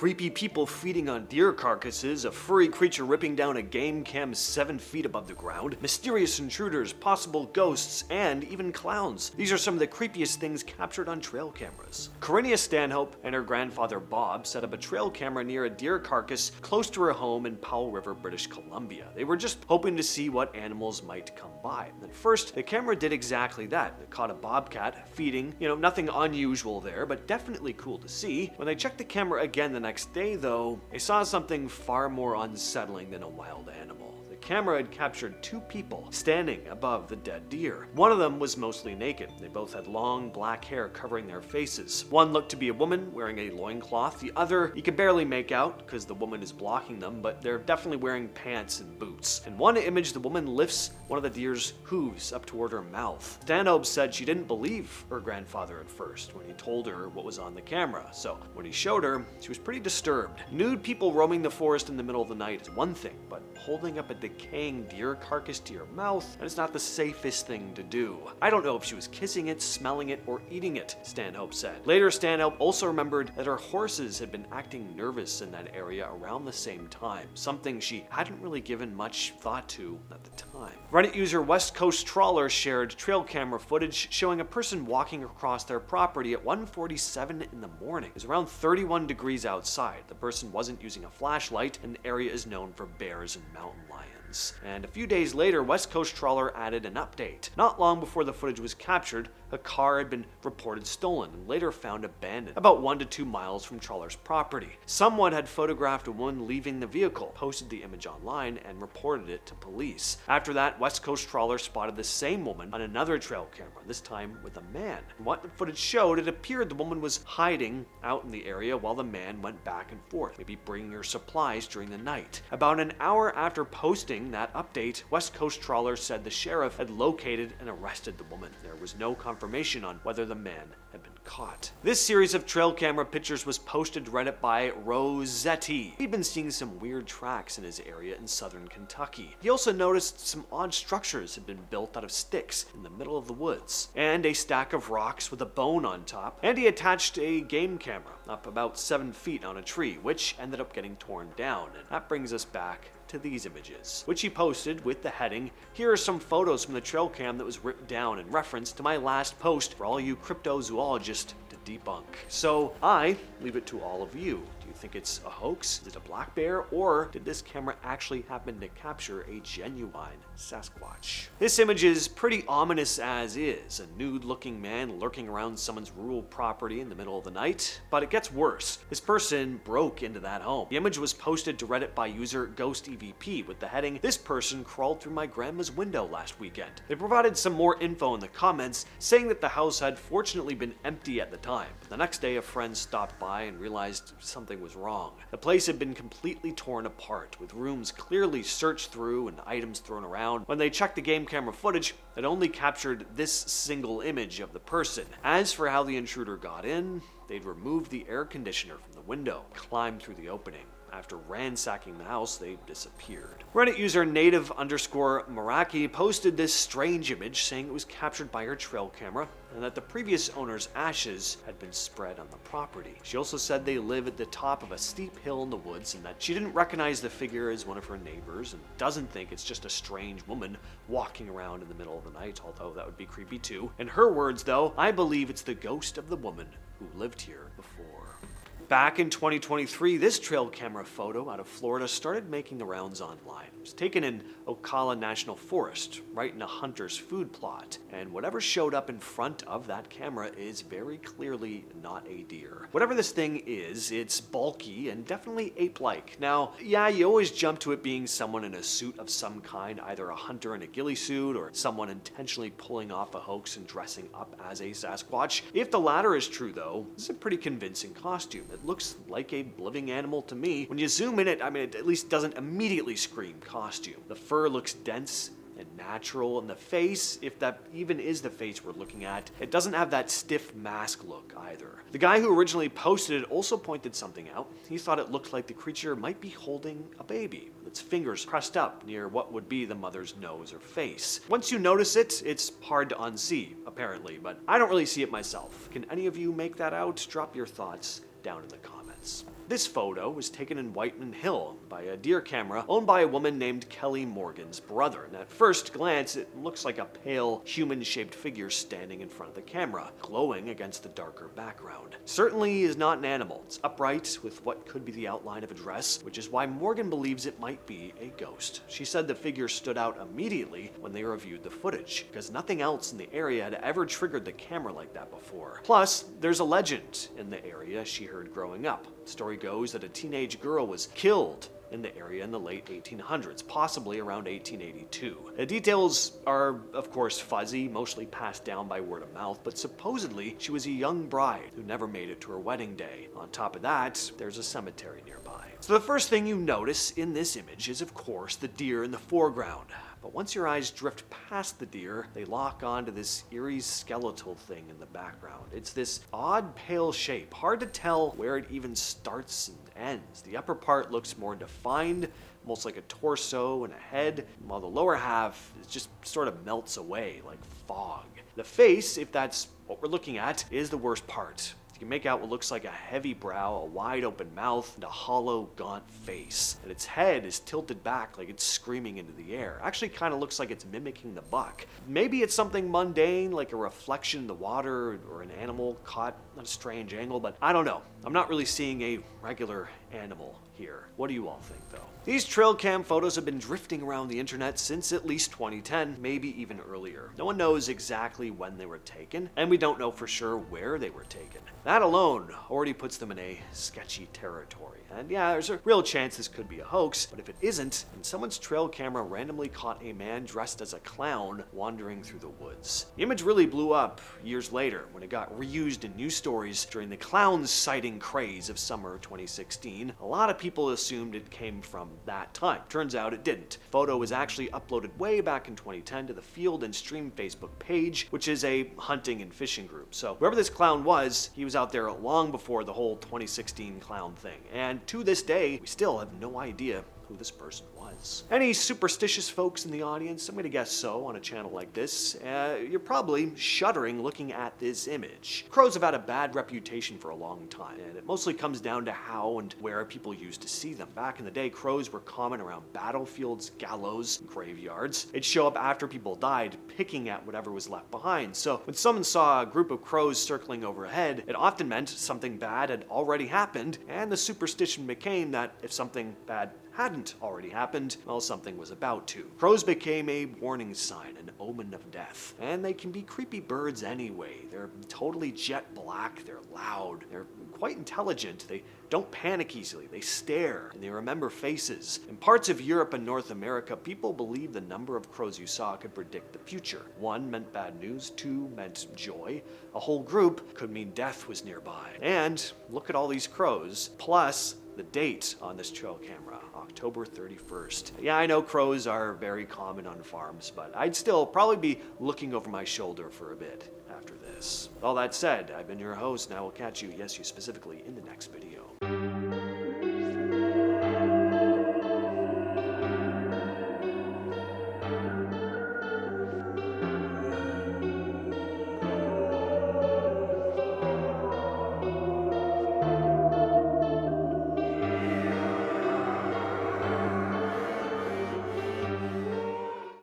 creepy people feeding on deer carcasses, a furry creature ripping down a game cam 7 feet above the ground, mysterious intruders, possible ghosts, and even clowns. These are some of the creepiest things captured on trail cameras. Corinnia Stanhope and her grandfather Bob set up a trail camera near a deer carcass close to her home in Powell River, British Columbia. They were just hoping to see what animals might come by. At first, the camera did exactly that. It caught a bobcat feeding, nothing unusual there, but definitely cool to see. When they checked the camera again the next day though, they saw something far more unsettling than a wild animal. The camera had captured 2 people standing above the dead deer. One of them was mostly naked. They both had long black hair covering their faces. One looked to be a woman wearing a loincloth. The other you can barely make out because the woman is blocking them, but they're definitely wearing pants and boots. In one image, the woman lifts one of the deer's hooves up toward her mouth. Stanhope said she didn't believe her grandfather at first when he told her what was on the camera, so when he showed her, she was pretty disturbed. Nude people roaming the forest in the middle of the night is one thing, but holding up a decaying deer carcass to your mouth, that is not the safest thing to do. I don't know if she was kissing it, smelling it, or eating it, Stanhope said. Later, Stanhope also remembered that her horses had been acting nervous in that area around the same time, something she hadn't really given much thought to at the time. Reddit user West Coast Trawler shared trail camera footage showing a person walking across their property at 1:47 in the morning. It was around 31 degrees outside. The person wasn't using a flashlight, and the area is known for bears and mountain lions. And a few days later, West Coast Trawler added an update. Not long before the footage was captured, a car had been reported stolen and later found abandoned about 1 to 2 miles from Trawler's property. Someone had photographed a woman leaving the vehicle, posted the image online, and reported it to police. After that, West Coast Trawler spotted the same woman on another trail camera, this time with a man. And what the footage showed, it appeared the woman was hiding out in the area while the man went back and forth, maybe bringing her supplies during the night. About an hour after posting that update, West Coast Trawler said the sheriff had located and arrested the woman. There was no confirmation on whether the man had been caught. This series of trail camera pictures was posted to Reddit by Rosetti. He'd been seeing some weird tracks in his area in southern Kentucky. He also noticed some odd structures had been built out of sticks in the middle of the woods, and a stack of rocks with a bone on top, and he attached a game camera up about 7 feet on a tree, which ended up getting torn down. And that brings us back to these images, which he posted with the heading, "Here are some photos from the trail cam that was ripped down in reference to my last post for all you cryptozoologists to debunk." So I leave it to all of you. Do you think it's a hoax? Is it a black bear? Or did this camera actually happen to capture a genuine Sasquatch? This image is pretty ominous as is, a nude-looking man lurking around someone's rural property in the middle of the night. But it gets worse. This person broke into that home. The image was posted to Reddit by user GhostEVP with the heading, "This person crawled through my grandma's window last weekend." They provided some more info in the comments, saying that the house had fortunately been empty at the time. But the next day, a friend stopped by and realized something was wrong. The place had been completely torn apart, with rooms clearly searched through and items thrown around. When they checked the game camera footage, it only captured this single image of the person. As for how the intruder got in, they'd removed the air conditioner from the window, climbed through the opening. After ransacking the house, they disappeared. Reddit user native_Maraki posted this strange image saying it was captured by her trail camera and that the previous owner's ashes had been spread on the property. She also said they live at the top of a steep hill in the woods and that she didn't recognize the figure as one of her neighbors and doesn't think it's just a strange woman walking around in the middle of the night, although that would be creepy too. In her words though, "I believe it's the ghost of the woman who lived here before." Back in 2023, this trail camera photo out of Florida started making the rounds online. It was taken in Ocala National Forest, right in a hunter's food plot, and whatever showed up in front of that camera is very clearly not a deer. Whatever this thing is, it's bulky and definitely ape-like. Now, yeah, you always jump to it being someone in a suit of some kind, either a hunter in a ghillie suit or someone intentionally pulling off a hoax and dressing up as a Sasquatch. If the latter is true though, this is a pretty convincing costume. It looks like a living animal to me. When you zoom in it at least doesn't immediately scream costume. The fur looks dense and natural, and the face, if that even is the face we're looking at, it doesn't have that stiff mask look either. The guy who originally posted it also pointed something out. He thought it looked like the creature might be holding a baby, with its fingers pressed up near what would be the mother's nose or face. Once you notice it, it's hard to unsee, apparently, but I don't really see it myself. Can any of you make that out? Drop your thoughts down in the comments. This photo was taken in Whiteman Hill by a deer camera owned by a woman named Kelly Morgan's brother, and at first glance it looks like a pale, human-shaped figure standing in front of the camera, glowing against the darker background. Certainly he is not an animal. It's upright with what could be the outline of a dress, which is why Morgan believes it might be a ghost. She said the figure stood out immediately when they reviewed the footage, because nothing else in the area had ever triggered the camera like that before. Plus, there's a legend in the area she heard growing up. The story goes that a teenage girl was killed in the area in the late 1800s, possibly around 1882. The details are, of course, fuzzy, mostly passed down by word of mouth, but supposedly she was a young bride who never made it to her wedding day. On top of that, there's a cemetery nearby. So the first thing you notice in this image is, of course, the deer in the foreground. But once your eyes drift past the deer, they lock onto this eerie skeletal thing in the background. It's this odd pale shape, hard to tell where it even starts and ends. The upper part looks more defined, almost like a torso and a head, while the lower half just sort of melts away like fog. The face, if that's what we're looking at, is the worst part. You can make out what looks like a heavy brow, a wide open mouth, and a hollow, gaunt face. And its head is tilted back like it's screaming into the air. Actually kind of looks like it's mimicking the buck. Maybe it's something mundane, like a reflection in the water or an animal caught at a strange angle, but I don't know. I'm not really seeing a regular animal here. What do you all think, though? These trail cam photos have been drifting around the internet since at least 2010, maybe even earlier. No one knows exactly when they were taken, and we don't know for sure where they were taken. That alone already puts them in a sketchy territory. And yeah, there's a real chance this could be a hoax, but if it isn't, then someone's trail camera randomly caught a man dressed as a clown wandering through the woods. The image really blew up years later when it got reused in news stories during the clown sighting craze of summer 2016. A lot of people assumed it came from that time. Turns out it didn't. The photo was actually uploaded way back in 2010 to the Field and Stream Facebook page, which is a hunting and fishing group. So whoever this clown was, he was out there long before the whole 2016 clown thing. And to this day, we still have no idea who this person was. Any superstitious folks in the audience? I'm gonna guess so on a channel like this. You're probably shuddering looking at this image. Crows have had a bad reputation for a long time, and it mostly comes down to how and where people used to see them. Back in the day, crows were common around battlefields, gallows, graveyards. They'd show up after people died, picking at whatever was left behind. So when someone saw a group of crows circling overhead, it often meant something bad had already happened, and the superstition became that if something bad hadn't already happened, well, something was about to. Crows became a warning sign, an omen of death. And they can be creepy birds anyway. They're totally jet black, they're loud, they're quite intelligent, they don't panic easily, they stare, and they remember faces. In parts of Europe and North America, people believed the number of crows you saw could predict the future. 1 meant bad news, 2 meant joy. A whole group could mean death was nearby. And look at all these crows, plus the date on this trail camera, October 31st. Yeah, I know crows are very common on farms, but I'd still probably be looking over my shoulder for a bit after this. All that said, I've been your host, and I will catch you, yes, you specifically, in the next video.